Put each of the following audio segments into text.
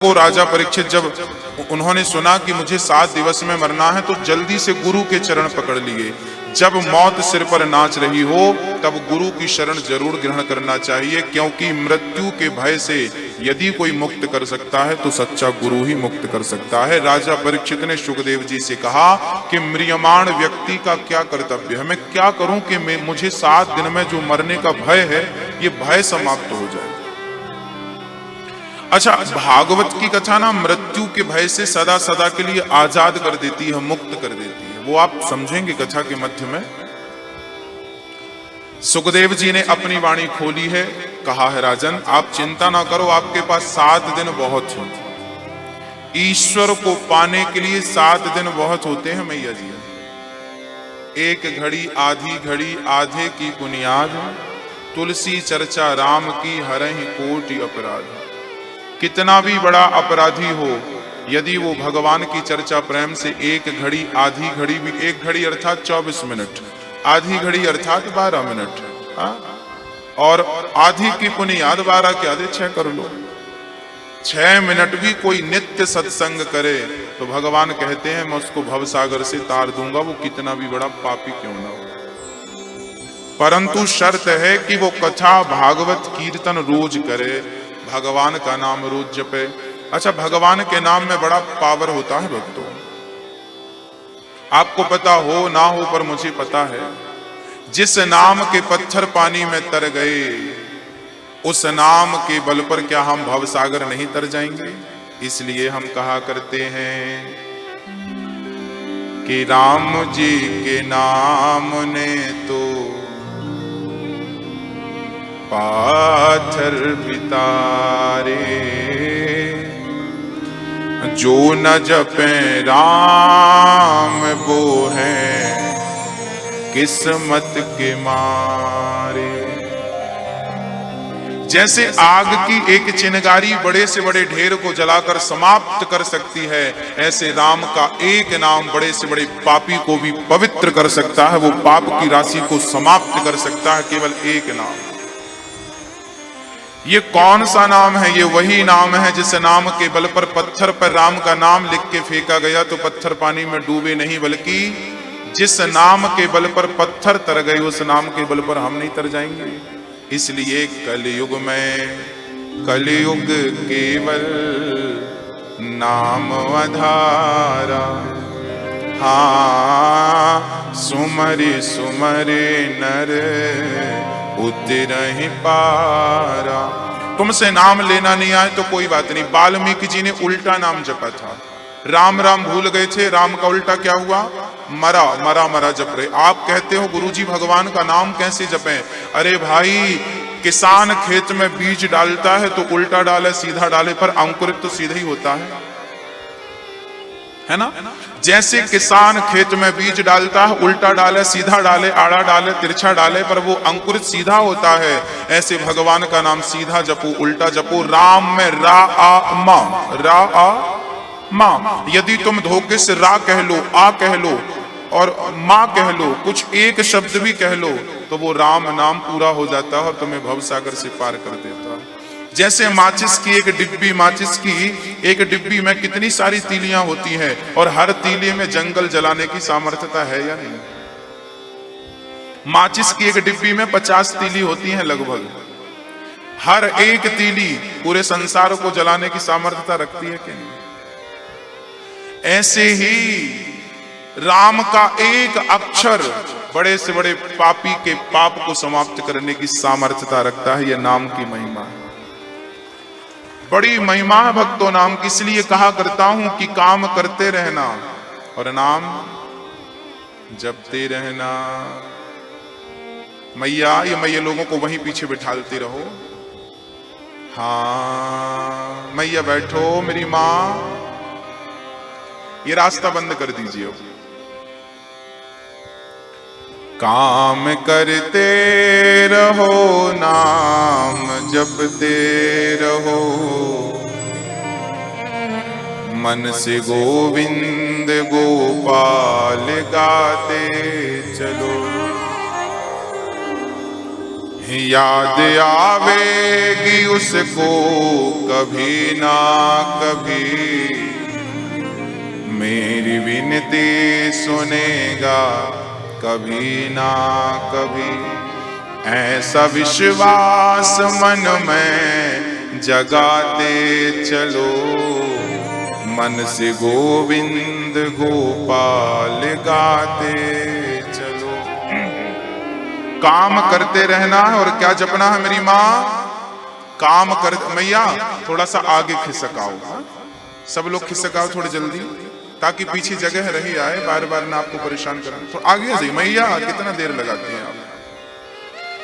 को राजा परीक्षित जब उन्होंने सुना कि मुझे 7 दिवस में मरना है तो जल्दी से गुरु के चरण पकड़ लिए। जब मौत सिर पर नाच रही हो तब गुरु की शरण जरूर ग्रहण करना चाहिए, क्योंकि मृत्यु के भय से यदि कोई मुक्त कर सकता है तो सच्चा गुरु ही मुक्त कर सकता है। राजा परीक्षित ने शुकदेव जी से कहा कि म्रियमाण व्यक्ति का क्या कर्तव्य है, मैं क्या करूं कि मुझे 7 दिन में जो मरने का भय है ये भय समाप्त हो जाए। अच्छा, भागवत की कथा ना मृत्यु के भय से सदा सदा के लिए आजाद कर देती है, मुक्त कर देती है। वो आप समझेंगे कथा के मध्य में। सुखदेव जी ने अपनी वाणी खोली है, कहा है राजन आप चिंता ना करो, आपके पास 7 दिन बहुत हैं। ईश्वर को पाने के लिए 7 दिन बहुत होते हैं मैया जी। 1 घड़ी आधी घड़ी आधे की बुनियाद, तुलसी चर्चा राम की हरहि कोटि अपराध। कितना भी बड़ा अपराधी हो, यदि वो भगवान की चर्चा प्रेम से 1 घड़ी आधी घड़ी भी, 1 घड़ी अर्थात 24 मिनट, आधी घड़ी अर्थात 12 मिनट, और आधी की पुनियाद 12 क्या दे 6 कर लो। 6 मिनट भी कोई नित्य सत्संग करे तो भगवान कहते हैं मैं उसको भवसागर से तार दूंगा, वो कितना भी बड़ा पापी क्यों ना हो। परंतु शर्त है कि वो कथा भागवत कीर्तन रोज करे, भगवान का नाम रोज जपे। अच्छा, भगवान के नाम में बड़ा पावर होता है भक्तों, आपको पता हो ना हो पर मुझे पता है। जिस नाम के पत्थर पानी में तर गए, उस नाम के बल पर क्या हम भवसागर नहीं तर जाएंगे? इसलिए हम कहा करते हैं कि राम जी के नाम ने तो पाथर बितारे, जो न जपे राम वो है किस्मत के मारे। जैसे आग की एक चिनगारी बड़े से बड़े ढेर को जलाकर समाप्त कर सकती है, ऐसे राम का एक नाम बड़े से बड़े पापी को भी पवित्र कर सकता है, वो पाप की राशि को समाप्त कर सकता है, केवल एक नाम। ये कौन सा नाम है? ये वही नाम है जिस नाम के बल पर पत्थर पर राम का नाम लिख के फेंका गया तो पत्थर पानी में डूबे नहीं, बल्कि जिस नाम के बल पर पत्थर तर गए उस नाम के बल पर हम नहीं तर जाएंगे। इसलिए कलयुग में, कलयुग केवल नाम आधारा, हाँ सुमरे सुमरे नर उतरहि पारा। तुमसे नाम लेना नहीं आए तो कोई बात नहीं। वाल्मीकि जी ने उल्टा नाम जपा था, राम राम भूल गए थे, राम का उल्टा क्या हुआ? मरा मरा मरा जप रहे। आप कहते हो गुरुजी भगवान का नाम कैसे जपें? अरे भाई, किसान खेत में बीज डालता है तो उल्टा डाले सीधा डाले, पर अंकुरित तो सीधा ही होता है ना? जैसे किसान खेत में बीज डालता है, उल्टा डाले सीधा डाले आड़ा डाले तिरछा डाले, पर वो अंकुरित सीधा होता है। ऐसे भगवान का नाम सीधा जपो उल्टा जपो। राम में रा आ मा, रा आ मा। यदि तुम धोखे से रा कह लो, आ कह लो और माँ कह लो, कुछ एक शब्द भी कह लो तो वो राम नाम पूरा हो जाता है और तुम्हें भवसागर से पार कर देता है। जैसे माचिस की एक डिब्बी, माचिस की एक डिब्बी में कितनी सारी तीलियां होती हैं और हर तीली में जंगल जलाने की सामर्थ्यता है या नहीं? माचिस की एक डिब्बी में 50 तीली होती हैं लगभग, हर एक तीली पूरे संसार को जलाने की सामर्थ्यता रखती है कि नहीं? ऐसे ही राम का एक अक्षर बड़े से बड़े पापी के पाप को समाप्त करने की सामर्थ्यता रखता है। यह नाम की महिमा है, बड़ी महिमा है भक्तों नाम की। इसलिए कहा करता हूं कि काम करते रहना और नाम जपते रहना। मैया, ये मैया लोगों को वहीं पीछे बिठालते रहो। हाँ मैया बैठो मेरी माँ, ये रास्ता बंद कर दीजिए। अब काम करते रहो नाम जपते रहो, मन से गोविंद गोपाल गाते चलो। याद आवेगी उसको कभी ना कभी, मेरी विनती सुनेगा कभी ना कभी। ऐसा विश्वास मन में जगाते चलो, मन से गोविंद गोपाल गाते चलो। काम करते रहना है और क्या जपना है मेरी माँ? काम कर। मैया थोड़ा सा आगे खिसकाओ, सब लोग खिसकाओ थोड़ी जल्दी, ताकि पीछे जगह रही आए, बार बार ना आपको परेशान करना। तो आगे आ जाइए मैया, कितना देर लगाती हैं आप।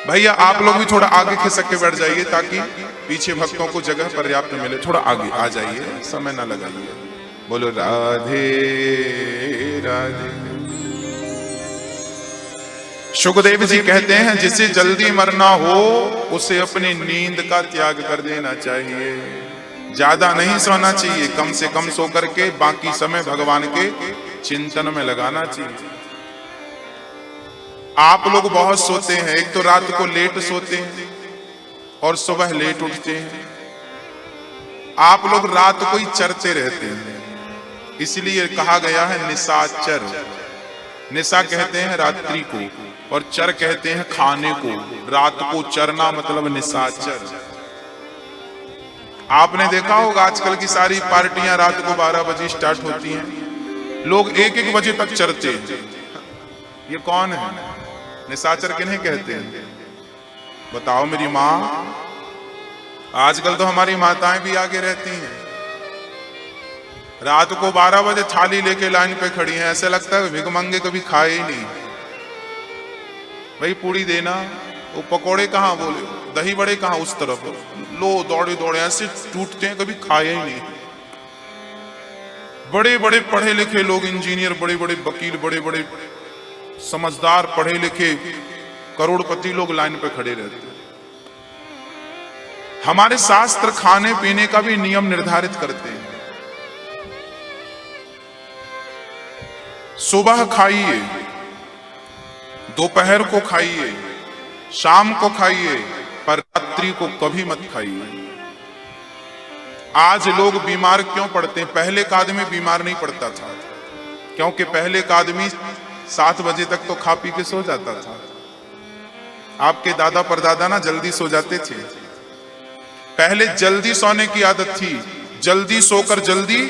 भैया आप लोग भी थोड़ा आगे खिसक के बैठ जाइए ताकि पीछे भक्तों को जगह पर्याप्त मिले। थोड़ा आगे आ जाइए, समय ना लगाइए। बोलो राधे राधे। सुखदेव जी कहते हैं जिसे जल्दी मरना हो उसे अपनी नींद का त्याग कर देना चाहिए। ज्यादा नहीं सोना चाहिए, कम से कम सो करके बाकी समय भगवान के चिंतन में लगाना चाहिए। आप लोग बहुत सोते हैं, एक तो रात को लेट सोते हैं और सुबह लेट उठते हैं। आप लोग रात को ही चरते रहते हैं, इसलिए कहा गया है निशाचर। निशा कहते हैं रात्रि को और चर कहते हैं खाने को। रात को चरना मतलब निशाचर। आपने देखा होगा आजकल की सारी पार्टियां रात को 12 बजे स्टार्ट होती हैं, लोग 1-1 बजे तक चरते हैं। ये कौन है? निशाचर किन्हें कहते हैं बताओ मेरी माँ? आजकल तो हमारी माताएं भी आगे रहती हैं, रात को 12 बजे थाली लेके लाइन पे खड़ी हैं, ऐसे लगता है भिखमंगे कभी खाए ही नहीं। भाई पूड़ी देना, वो पकोड़े कहाँ, बोले दही बड़े कहाँ, उस तरफ लो, दौड़े दौड़े ऐसे टूटते हैं, कभी खाए ही नहीं। बड़े बड़े पढ़े लिखे लोग, इंजीनियर, बड़े बड़े वकील, बड़े बड़े समझदार पढ़े लिखे करोड़पति लोग लाइन पे खड़े रहते हैं। हमारे शास्त्र खाने पीने का भी नियम निर्धारित करते हैं। सुबह खाइए, दोपहर को खाइए, शाम को खाइए, पर रात्रि को कभी मत खाइए। आज लोग बीमार क्यों पड़ते हैं? पहले का आदमी बीमार नहीं पड़ता था, क्योंकि पहले का आदमी 7 बजे तक तो खा पी के सो जाता था। आपके दादा परदादा ना जल्दी सो जाते थे। पहले जल्दी सोने की आदत थी, जल्दी सोकर जल्दी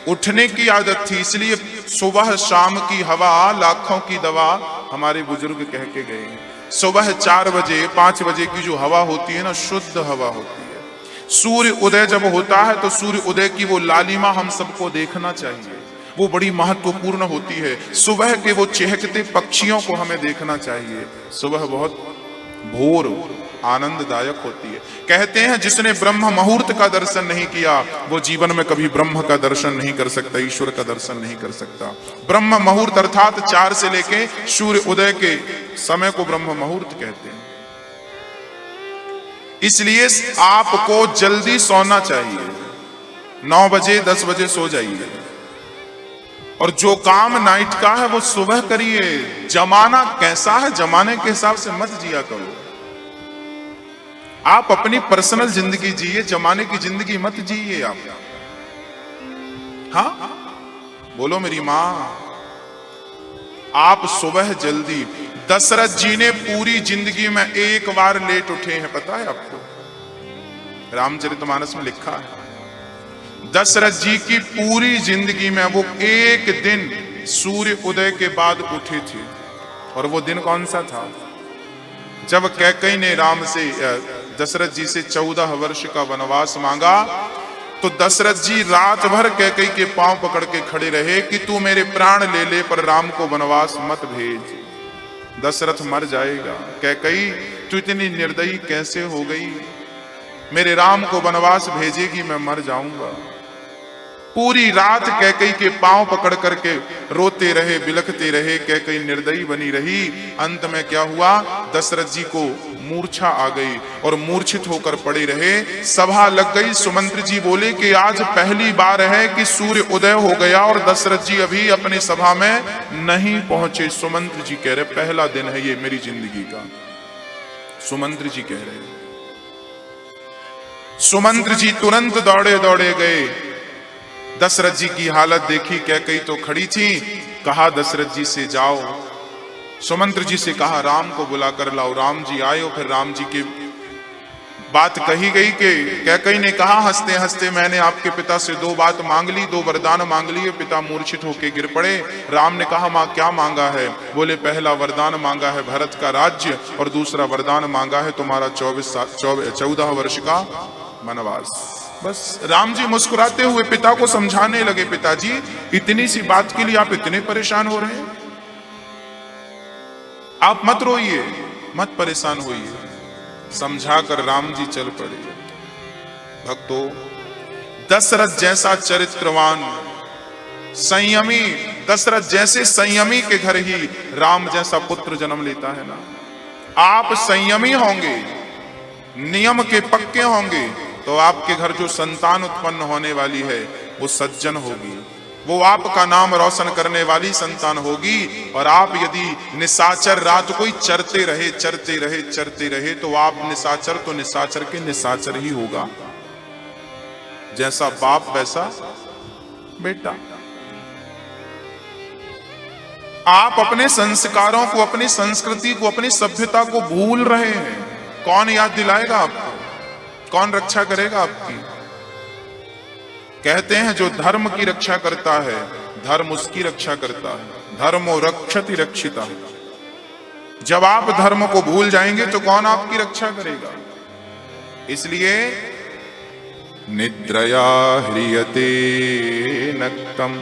उठने की आदत थी, इसलिए सुबह शाम की हवा लाखों की दवा हमारे बुजुर्ग कह के गए। सुबह 4 बजे 5 बजे की जो हवा होती है ना, शुद्ध हवा होती है। सूर्य उदय जब होता है तो सूर्य उदय की वो लालिमा हम सबको देखना चाहिए, वो बड़ी महत्वपूर्ण होती है। सुबह के वो चहकते पक्षियों को हमें देखना चाहिए। सुबह बहुत भोर आनंददायक होती है। कहते हैं जिसने ब्रह्म मुहूर्त का दर्शन नहीं किया वो जीवन में कभी ब्रह्म का दर्शन नहीं कर सकता, ईश्वर का दर्शन नहीं कर सकता। ब्रह्म मुहूर्त अर्थात 4 से लेके सूर्य उदय के समय को ब्रह्म मुहूर्त कहते हैं। इसलिए आपको जल्दी सोना चाहिए, 9 बजे 10 बजे सो जाइए, और जो काम नाइट का है वो सुबह करिए। जमाना कैसा है, जमाने के हिसाब से मत जिया करो। आप अपनी पर्सनल जिंदगी जिए, जमाने की जिंदगी मत जिए आप। हाँ बोलो मेरी माँ। आप सुबह जल्दी, दशरथ जी ने पूरी जिंदगी में एक बार लेट उठे हैं, पता है आपको? रामचरितमानस में लिखा है दशरथ जी की पूरी जिंदगी में वो एक दिन सूर्य उदय के बाद उठे थे। और वो दिन कौन सा था? जब कैकेयी ने राम से, दशरथ जी से 14 वर्ष का वनवास मांगा, तो दशरथ जी रात भर कैकेयी के पांव पकड़ के खड़े रहे कि तू मेरे प्राण ले ले पर राम को वनवास मत भेज, दशरथ मर जाएगा। कैकेयी तू इतनी निर्दयी कैसे हो गई? मेरे राम को वनवास भेजेगी, मैं मर जाऊंगा। पूरी रात कैकेयी के पांव पकड़ करके रोते रहे, बिलखते रहे, कैकेयी निर्दयी बनी रही। अंत में क्या हुआ? दशरथ जी को मूर्छा आ गई और मूर्छित होकर पड़े रहे। सभा लग गई। सुमंत्र जी बोले कि आज पहली बार है कि सूर्य उदय हो गया और दशरथ जी अभी अपनी सभा में नहीं पहुंचे। सुमंत्र जी कह रहे पहला दिन है ये मेरी जिंदगी का। सुमंत्र जी कह रहे हैं। सुमंत्र जी तुरंत दौड़े दौड़े गए। दशरथ जी की हालत देखी, कैकेयी तो खड़ी थी। कहा दशरथ जी से जाओ, सुमंत्र जी से कहा राम को बुला कर लाओ। राम जी आए और फिर राम जी की बात कही गई कि कैकेयी ने कहा हंसते हंसते, मैंने आपके पिता से 2 बात मांग ली, 2 वरदान मांग लिए। पिता मूर्छित होकर गिर पड़े। राम ने कहा मां क्या मांगा है? बोले पहला वरदान मांगा है भरत का राज्य और दूसरा वरदान मांगा है तुम्हारा 14 वर्ष का वनवास। बस राम जी मुस्कुराते हुए पिता को समझाने लगे, पिताजी इतनी सी बात के लिए आप इतने परेशान हो रहे हैं? आप मत रोइए, मत परेशान होइए। समझाकर राम जी चल पड़े। भक्तों, दशरथ जैसा चरित्रवान संयमी, दशरथ जैसे संयमी के घर ही राम जैसा पुत्र जन्म लेता है ना। आप संयमी होंगे, नियम के पक्के होंगे, तो आपके घर जो संतान उत्पन्न होने वाली है वो सज्जन होगी, वो आपका नाम रोशन करने वाली संतान होगी। और आप यदि निशाचर रात कोई चरते रहे चरते रहे चरते रहे तो आप निशाचर तो निशाचर के निशाचर ही होगा। जैसा बाप वैसा बेटा। आप अपने संस्कारों को, अपनी संस्कृति को, अपनी सभ्यता को भूल रहे हैं। कौन याद दिलाएगा आपको? कौन रक्षा करेगा आपकी? कहते हैं जो धर्म की रक्षा करता है धर्म उसकी रक्षा करता है। धर्मो रक्षति रक्षिता। जब आप धर्म को भूल जाएंगे तो कौन आपकी रक्षा करेगा? इसलिए निद्रया ह्रियते नक्तम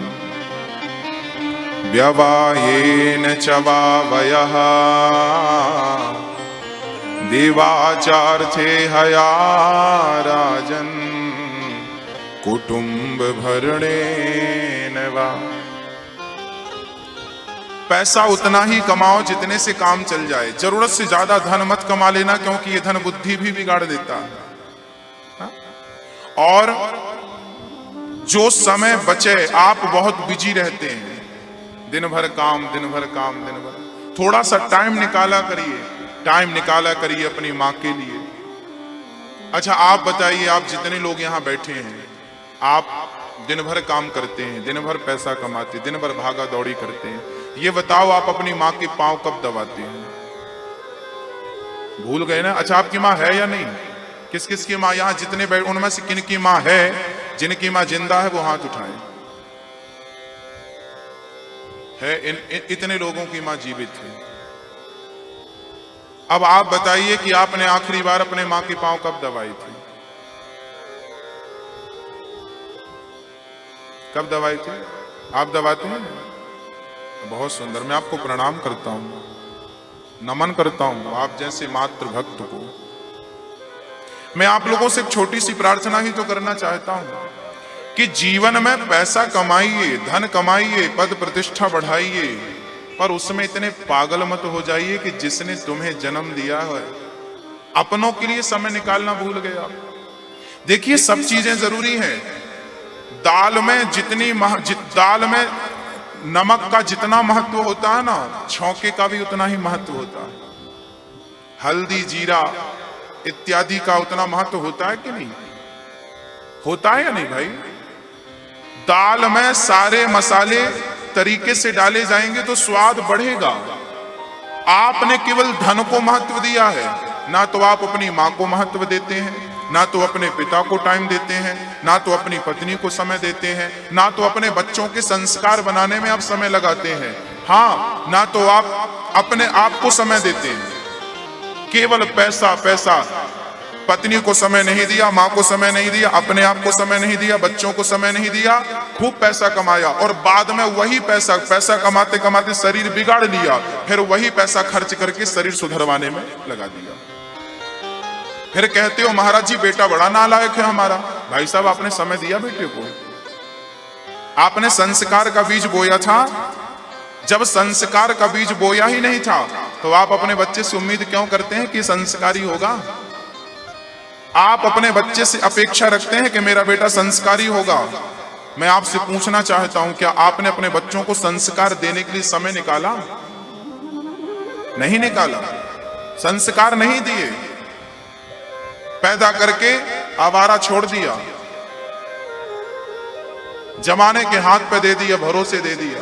व्यवायेन च वावयः देवाचार्थे हया राजन् कुटुंब भरणेन वा। पैसा उतना ही कमाओ जितने से काम चल जाए। जरूरत से ज्यादा धन मत कमा लेना, क्योंकि ये धन बुद्धि भी बिगाड़ देता है। और जो समय बचे, आप बहुत बिजी रहते हैं, दिन भर काम दिन भर काम दिन भर। थोड़ा सा टाइम निकाला करिए, टाइम निकाला करिए अपनी माँ के लिए। अच्छा आप बताइए, आप जितने लोग यहाँ बैठे हैं, आप दिन भर काम करते हैं, दिन भर पैसा कमाते हैं, दिन भर भागा दौड़ी करते हैं, ये बताओ आप अपनी माँ के पांव कब दबाते हैं? भूल गए ना? अच्छा आपकी माँ है या नहीं? किस किस की माँ यहाँ जितने बैठ, उनमें से किन की माँ है? जिनकी माँ जिंदा है वो हाथ उठाए। है इतने लोगों की माँ जीवित है। अब आप बताइए कि आपने आखिरी बार अपने माँ के पांव कब दबाई थी? कब दबाई थी? आप दबाते हैं? बहुत सुंदर। मैं आपको प्रणाम करता हूं, नमन करता हूं आप जैसे मातृ भक्त को। मैं आप लोगों से एक छोटी सी प्रार्थना ही तो करना चाहता हूं कि जीवन में पैसा कमाइए, धन कमाइए, पद प्रतिष्ठा बढ़ाइए, पर उसमें इतने पागल मत हो जाइए कि जिसने तुम्हें जन्म दिया है अपनों के लिए समय निकालना भूल गया। देखिए सब चीजें जरूरी हैं। दाल में नमक का जितना महत्व होता है ना, छौंके का भी उतना ही महत्व होता है। हल्दी जीरा इत्यादि का उतना महत्व होता है कि नहीं? होता है या नहीं भाई? दाल में सारे मसाले तरीके से डाले जाएंगे तो स्वाद बढ़ेगा। आपने केवल धन को महत्व दिया है, ना तो आप अपनी माँ को महत्व देते हैं, ना तो अपने पिता को टाइम देते हैं, ना तो अपनी पत्नी को समय देते हैं, ना तो अपने बच्चों के संस्कार बनाने में आप समय लगाते हैं, हाँ ना तो आप अपने आप को समय देते हैं। केवल पैसा पैसा। पत्नी को समय नहीं दिया, माँ को समय नहीं दिया, अपने आप को समय नहीं दिया, बच्चों को समय नहीं दिया, खूब पैसा कमाया और बाद में वही पैसा कमाते कमाते शरीर बिगाड़ लिया, फिर वही पैसा खर्च करके शरीर सुधरवाने में लगा दिया। फिर कहते हो महाराज जी बेटा बड़ा नालायक है हमारा। भाई साहब आपने समय दिया बेटे को? आपने संस्कार का बीज बोया था? जब संस्कार का बीज बोया ही नहीं था तो आप अपने बच्चे से उम्मीद क्यों करते हैं कि संस्कारी होगा? आप अपने बच्चे से अपेक्षा रखते हैं कि मेरा बेटा संस्कारी होगा। मैं आपसे पूछना चाहता हूं, क्या आपने अपने बच्चों को संस्कार देने के लिए समय निकाला? नहीं निकाला। संस्कार नहीं दिए, पैदा करके आवारा छोड़ दिया, जमाने के हाथ पे दे दिया, भरोसे दे दिया।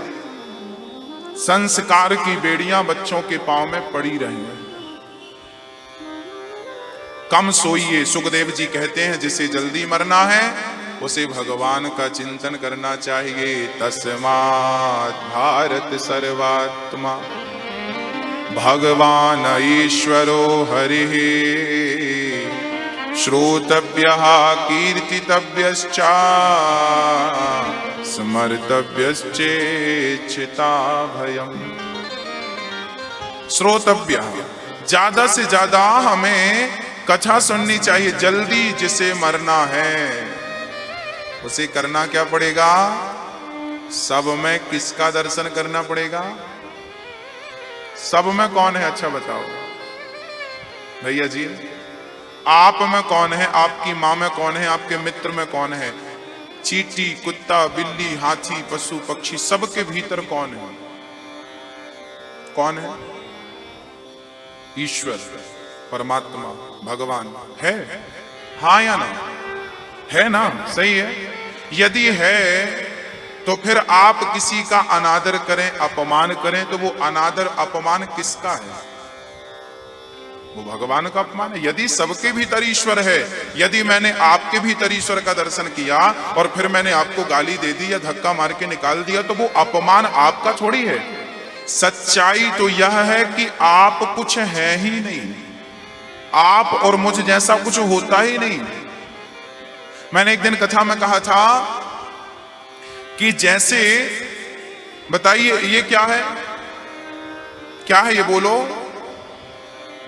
संस्कार की बेड़ियां बच्चों के पांव में पड़ी रही। कम सोइए, सुखदेव जी कहते हैं, जिसे जल्दी मरना है उसे भगवान का चिंतन करना चाहिए। तस्मात् भारत सर्वात्मा भगवान ईश्वरो हरिः श्रोतव्यः कीर्तितव्यश्च स्मर्तव्यश्चेच्छिता भयम्। श्रोतव्य, ज्यादा से ज्यादा हमें कथा सुननी चाहिए। जल्दी जिसे मरना है उसे करना क्या पड़ेगा? सब में किसका दर्शन करना पड़ेगा? सब में कौन है? अच्छा बताओ भैया जी, आप में कौन है? आपकी माँ में कौन है? आपके मित्र में कौन है? चींटी, कुत्ता, बिल्ली, हाथी, पशु, पक्षी, सबके भीतर कौन है? कौन है? ईश्वर, परमात्मा, भगवान है। हाँ या ना? है ना? सही है। यदि है तो फिर आप किसी का अनादर करें, अपमान करें, तो वो अनादर अपमान किसका है? वो भगवान का अपमान है। यदि सबके भीतर ईश्वर है, यदि मैंने आपके भीतर ईश्वर का दर्शन किया और फिर मैंने आपको गाली दे दी या धक्का मार के निकाल दिया, तो वो अपमान आपका थोड़ी है। सच्चाई तो यह है कि आप कुछ है ही नहीं, आप और मुझ जैसा कुछ होता ही नहीं। मैंने एक दिन कथा में कहा था कि जैसे, बताइए ये क्या है? क्या है ये बोलो?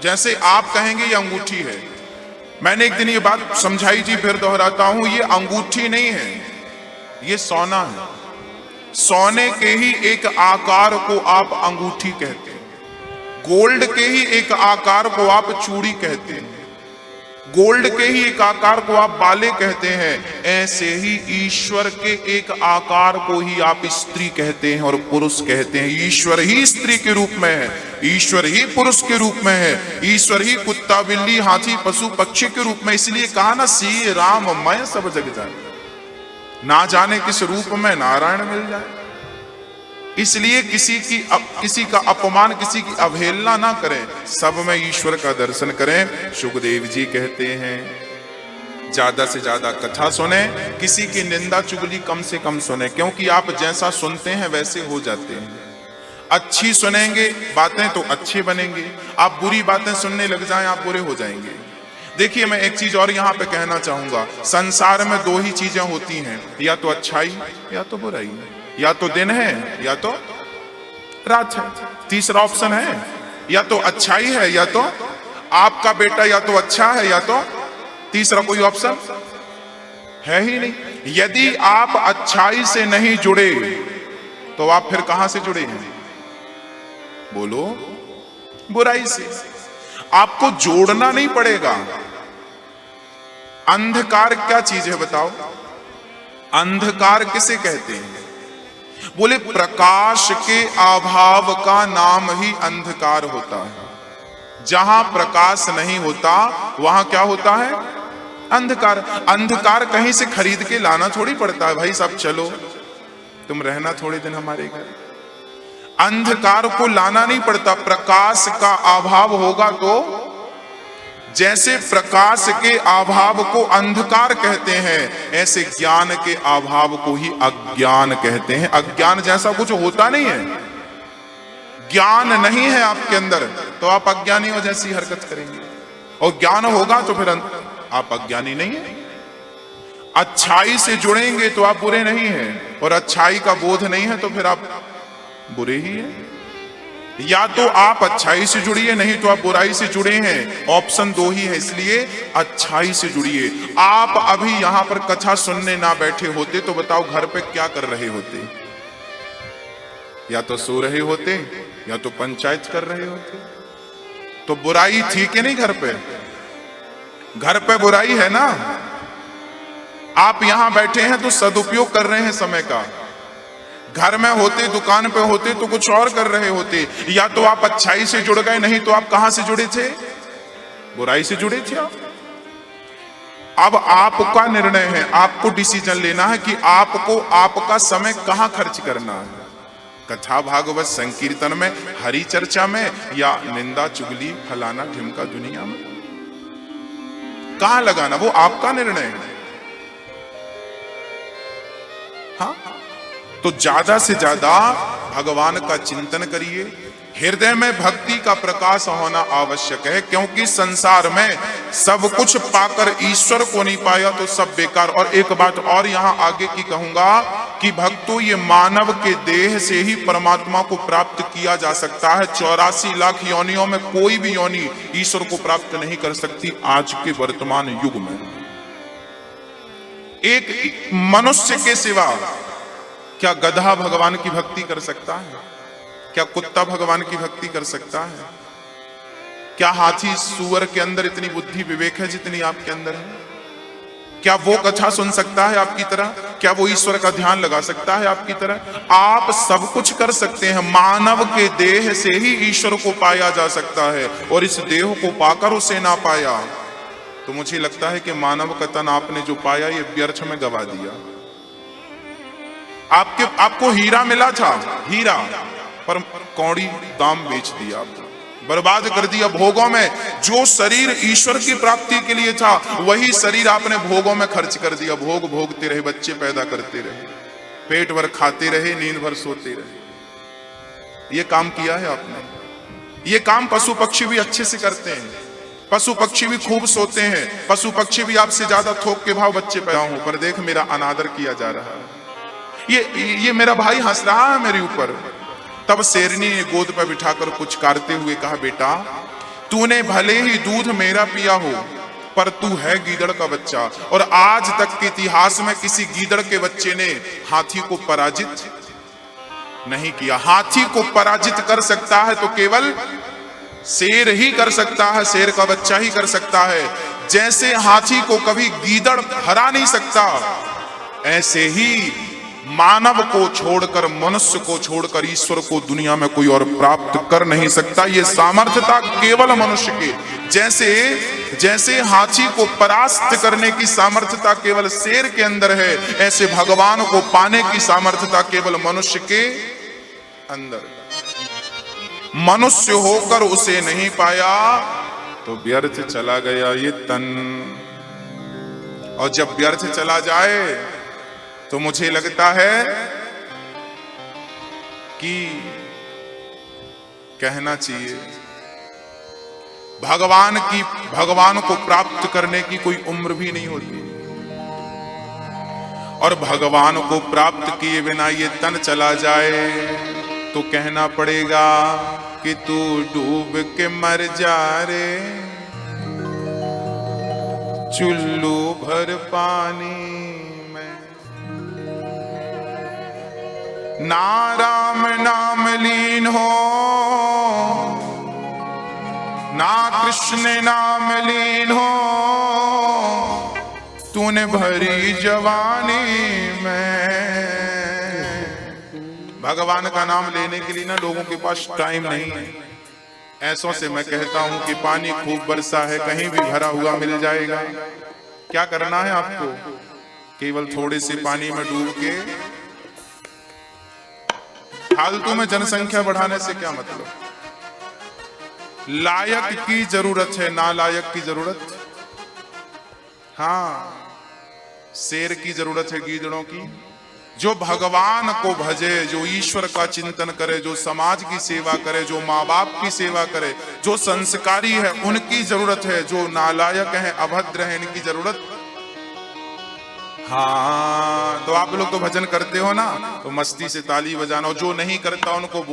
जैसे आप कहेंगे ये अंगूठी है। मैंने एक दिन ये बात समझाई थी, फिर दोहराता हूं, ये अंगूठी नहीं है, ये सोना है। सोने के ही एक आकार को आप अंगूठी कहते हैं, गोल्ड के ही एक आकार को आप चूड़ी कहते हैं, गोल्ड के ही एक आकार को आप बाले कहते हैं। ऐसे ही ईश्वर के एक आकार को ही आप स्त्री कहते हैं और पुरुष कहते हैं। ईश्वर ही स्त्री के रूप में है, ईश्वर ही पुरुष के रूप में है, ईश्वर ही कुत्ता, बिल्ली, हाथी, पशु, पक्षी के रूप में। इसलिए कहा ना, सी राम मैं सब जग जाए, ना जाने किस रूप में नारायण मिल जाए। इसलिए किसी का अपमान, किसी की अवहेलना ना करें, सब में ईश्वर का दर्शन करें। सुखदेव जी कहते हैं ज्यादा से ज्यादा कथा सुने, किसी की निंदा चुगली कम से कम सुने, क्योंकि आप जैसा सुनते हैं वैसे हो जाते हैं। अच्छी सुनेंगे बातें तो अच्छे बनेंगे, आप बुरी बातें सुनने लग जाएं आप बुरे हो जाएंगे। देखिए, मैं एक चीज और यहाँ पे कहना चाहूंगा, संसार में दो ही चीजें होती हैं, या तो अच्छाई या तो बुराई, या तो दिन है या तो रात है। तीसरा ऑप्शन है, या तो अच्छाई है या तो आपका बेटा या तो अच्छा है, या तो तीसरा कोई ऑप्शन है ही नहीं। यदि आप अच्छाई से नहीं जुड़े तो आप फिर कहां से जुड़े हैं? बोलो, बुराई से। आपको जोड़ना नहीं पड़ेगा। अंधकार क्या चीज है बताओ? अंधकार किसे कहते हैं? बोले, प्रकाश के अभाव का नाम ही अंधकार होता है। जहां प्रकाश नहीं होता वहां क्या होता है? अंधकार। अंधकार कहीं से खरीद के लाना थोड़ी पड़ता है, भाई सब चलो तुम रहना थोड़े दिन हमारे घर। अंधकार को लाना नहीं पड़ता, प्रकाश का अभाव होगा तो, जैसे प्रकाश के अभाव को अंधकार कहते हैं, ऐसे ज्ञान के अभाव को ही अज्ञान कहते हैं। अज्ञान जैसा कुछ होता नहीं है। ज्ञान नहीं है आपके अंदर तो आप अज्ञानियों जैसी हरकत करेंगे, और ज्ञान होगा तो फिर आप अज्ञानी नहीं है। अच्छाई से जुड़ेंगे तो आप बुरे नहीं हैं, और अच्छाई का बोध नहीं है तो फिर आप बुरे ही हैं। या तो आप अच्छाई से जुड़िए, नहीं तो आप बुराई से जुड़े हैं। ऑप्शन दो ही है, इसलिए अच्छाई से जुड़िए। आप अभी यहां पर कथा सुनने ना बैठे होते तो बताओ घर पे क्या कर रहे होते? या तो सो रहे होते या तो पंचायत कर रहे होते। तो बुराई थी कि नहीं घर पे? घर पे बुराई है ना। आप यहां बैठे हैं तो सदुपयोग कर रहे हैं समय का। घर में होते, दुकान पे होते तो कुछ और कर रहे होते, या तो आप अच्छाई से जुड़ गए, नहीं तो आप कहां से जुड़े थे? बुराई से जुड़े थे आप। अब आपका निर्णय है, आपको डिसीजन लेना है कि आपको आपका समय कहां खर्च करना है। कथा भागवत संकीर्तन में, हरि चर्चा में, या निंदा चुगली फलाना ढिमका दुनिया में, कहां लगाना वो आपका निर्णय है। हाँ, तो ज्यादा से ज्यादा भगवान का चिंतन करिए। हृदय में भक्ति का प्रकाश होना आवश्यक है, क्योंकि संसार में सब कुछ पाकर ईश्वर को नहीं पाया तो सब बेकार। और एक बात और यहां आगे की कहूंगा कि भक्तों, ये मानव के देह से ही परमात्मा को प्राप्त किया जा सकता है। 84 लाख योनियों में कोई भी योनि ईश्वर को प्राप्त नहीं कर सकती आज के वर्तमान युग में। एक मनुष्य के सिवा क्या गधा भगवान की भक्ति कर सकता है? क्या कुत्ता भगवान की भक्ति कर सकता है? क्या हाथी सूअर के अंदर इतनी बुद्धि विवेक है जितनी आपके अंदर है? क्या वो कथा सुन सकता है आपकी तरह? क्या वो ईश्वर का ध्यान लगा सकता है आपकी तरह? आप सब कुछ कर सकते हैं। मानव के देह से ही ईश्वर को पाया जा सकता है, और इस देह को पाकर उसे ना पाया तो मुझे लगता है कि मानव का तन आपने जो पाया ये व्यर्थ में गवा दिया। आपको हीरा मिला था, हीरा, पर कौड़ी दाम बेच दिया, बर्बाद कर दिया भोगों में। जो शरीर ईश्वर की प्राप्ति के लिए था वही शरीर आपने भोगों में खर्च कर दिया। भोग भोगते रहे, बच्चे पैदा करते रहे, पेट भर खाते रहे, नींद भर सोते रहे। ये काम किया है आपने। ये काम पशु पक्षी भी अच्छे से करते हैं। पशु पक्षी भी खूब सोते हैं, पशु पक्षी भी आपसे ज्यादा थोक के भाव बच्चे पैदा हो, पर देख मेरा अनादर किया जा रहा है, ये मेरा भाई हंस रहा है मेरे ऊपर। तब शेरनी ने गोद पर बिठाकर कुछ करते हुए कहा, बेटा तूने भले ही दूध मेरा पिया हो, पर तू है गीदड़ का बच्चा, और आज तक के इतिहास में किसी गीदड़ के बच्चे ने हाथी को पराजित नहीं किया। हाथी को पराजित कर सकता है तो केवल शेर ही कर सकता है, शेर का बच्चा ही कर सकता है। जैसे हाथी को कभी गीदड़ हरा नहीं सकता, ऐसे ही मानव को छोड़कर, मनुष्य को छोड़कर ईश्वर को दुनिया में कोई और प्राप्त कर नहीं सकता। ये सामर्थ्यता केवल मनुष्य की। जैसे हाथी को परास्त करने की सामर्थ्यता केवल शेर के अंदर है, ऐसे भगवान को पाने की सामर्थ्यता केवल मनुष्य के अंदर। मनुष्य होकर उसे नहीं पाया तो व्यर्थ चला गया ये तन। और जब व्यर्थ चला जाए तो मुझे लगता है कि कहना चाहिए भगवान को प्राप्त करने की कोई उम्र भी नहीं होती, और भगवान को प्राप्त किए बिना ये तन चला जाए तो कहना पड़ेगा कि तू डूब के मर जा रे, चुल्लू भर पानी में। ना राम नाम लीन हो, ना कृष्ण नाम लीन हो, तूने भरी जवानी में। भगवान का नाम लेने के लिए ना लोगों के पास टाइम नहीं है। ऐसों से मैं कहता हूं कि पानी खूब बरसा है, कहीं भी भरा हुआ मिल जाएगा। क्या करना है आपको? केवल थोड़े से पानी में डूब के फालतू में जनसंख्या बढ़ाने से क्या मतलब? लायक की जरूरत है, नालायक की जरूरत। हाँ, शेर की जरूरत है गीदड़ों की। जो भगवान को भजे, जो ईश्वर का चिंतन करे, जो समाज की सेवा करे, जो माँ बाप की सेवा करे, जो संस्कारी है उनकी जरूरत है। जो नालायक है, अभद्र है, इनकी जरूरत। हाँ, तो आप लोग तो भजन करते हो ना, तो मस्ती से ताली बजाना, और जो नहीं करता उनको